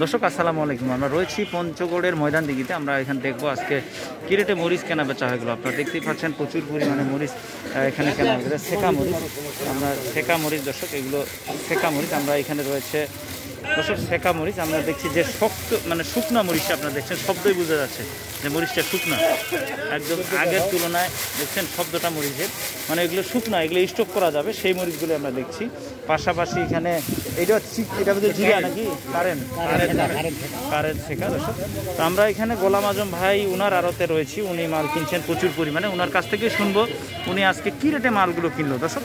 দর্শক আসসালামু আলাইকুম। আমরা রয়েছি পঞ্চগড়ের ময়দান দিঘিতে। আমরা এখানে দেখবো আজকে কি রেটে মরিচ কেনা বেচা হয়েগুলো। আপনারা দেখতেই পাচ্ছেন প্রচুর পরিমাণে মরিচ এখানে কেনা হয়েছে। সেকা মরিচ, আমরা সেকা মরিচ দর্শক, এগুলো সেকা মরিচ। আমরা এখানে রয়েছে দর্শক সেকা মরিচ। আমরা দেখছি যে শক্ত মানে শুকনা মরিচটা আপনারা দেখছেন, শব্দই বোঝা যাচ্ছে যে মরিচটা শুকনা, একদম আগের তুলনায় দেখছেন শব্দটা মরিচের, মানে এগুলো শুকনা, এগুলো স্টক করা যাবে সেই মরিচগুলো আমরা দেখছি। পাশাপাশি এখানে এটা বোধহয় জিরা নাকি কারেন্ট শেখা দর্শক। তো আমরা এখানে গোলাম আজম ভাই উনার আড়তে রয়েছি, উনি মাল কিনছেন প্রচুর পরিমাণে। উনার কাছ থেকে শুনবো উনি আজকে কি রেটে মালগুলো কিনলো। দর্শক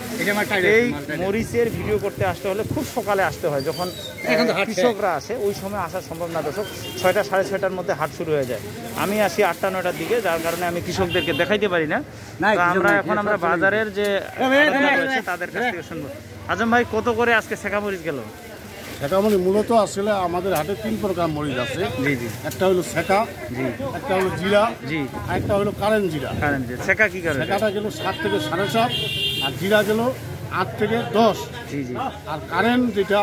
এই মরিচের ভিডিও করতে আসতে হলে খুব সকালে আসতে হয়, যখন কৃষকরা আসে ওই সময় আসা সম্ভব না দর্শক। 6টা সাড়ে 6টার মধ্যে হাট শুরু হয়ে যায়। আমি আসি 8টা 9টার দিকে, যার কারণে আমি কৃষকদেরকে দেখাইতে পারি না। আমরা বাজারের যে তাদের কাছ থেকে শুনবো। আজম ভাই, কত করে আজকে সেকা মরিচ গেল? সেকা মরিচ মূলত আসলে আমাদের হাটে 3 প্রকার মরিচ আছে। জি জি। একটা হলো সেকা, জি, একটা হলো জিরা, জি, আর একটা হলো কারেন্ট জিরা। সেকা কি করে? সেকাটা গেল 7 থেকে 7.5, আর জিরা গেল 8 থেকে 10। জি জি। আর কারেন্ট যেটা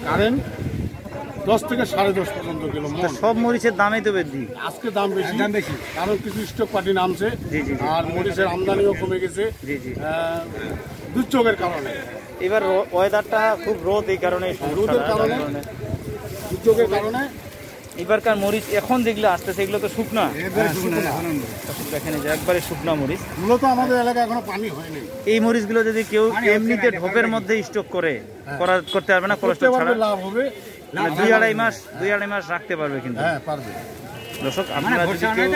কারেন্ট 10 থেকে 10.5 পর্যন্ত গেল। সব মরিচের দামই তো বৃদ্ধি, আজকে দাম বেশি, কারণ কিছু স্টক পার্টি নামছে। আর মরিচের আমদানিও কমে গেছে দুর্যোগের কারণে। এবার ওয়েদারটা খুব রোদ, এই কারণে রোদের কারণে, দুর্যোগের কারণে এবারকার মরিচ এখন যেগুলো আসতেছে এগুলো তো শুকনা, দেখেন যে একবারে শুকনা মরিচ। মূলত আমাদের এলাকায় এখনো পানি হয়নি। এই মরিচগুলো যদি কেউ এমনিতে ঢোপের মধ্যে স্টক করতে পারবে না, কোলেস্ট্রল ছাড়া লাভ হবে। 2-2.5 মাস রাখতে পারবে কিন্তু। হ্যাঁ পারবে। দর্শক আপনারা যদি কেউ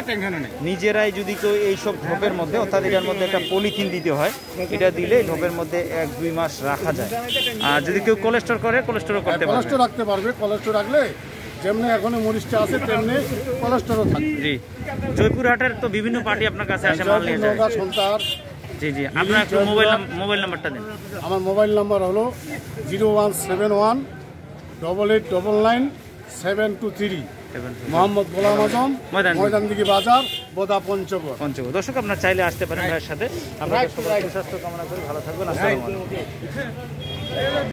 নিজেরাই যদি কেউ এইসব ঢোপের মধ্যে, অর্থাৎ এটার মধ্যে একটা পলিথিন দিতে হয়, এটা দিলে ঢোপের মধ্যে 1-2 মাস রাখা যায়। আর যদি কেউ কোলেস্ট্রল করে, কোলেস্ট্রল করতে পারবে, কোলেস্ট্রল রাখতে পারবে। কোলেস্ট্রল রাখলে যেমনি এখন মরিচটা আছে তেমনি কোলেস্ট্রলও থাকবে। জি, জয়পুরহাটের তো বিভিন্ন পার্টি আপনার কাছে আসে মাল নিয়ে যায়। জি জি, আপনার একটু মোবাইল নাম্বারটা দিন। আমার মোবাইল নাম্বার হলো 01718999723। মোহাম্মদ গোলাম আজম, ময়দান দিঘি বাজার, বোদা, পঞ্চগড়। দর্শক আপনার চাইলে আসতে পারেন ভাইয়ের সাথে। আপনাদের সুস্বাস্থ্য কামনা করি, ভালো থাকবেন। আসসালামু আলাইকুম।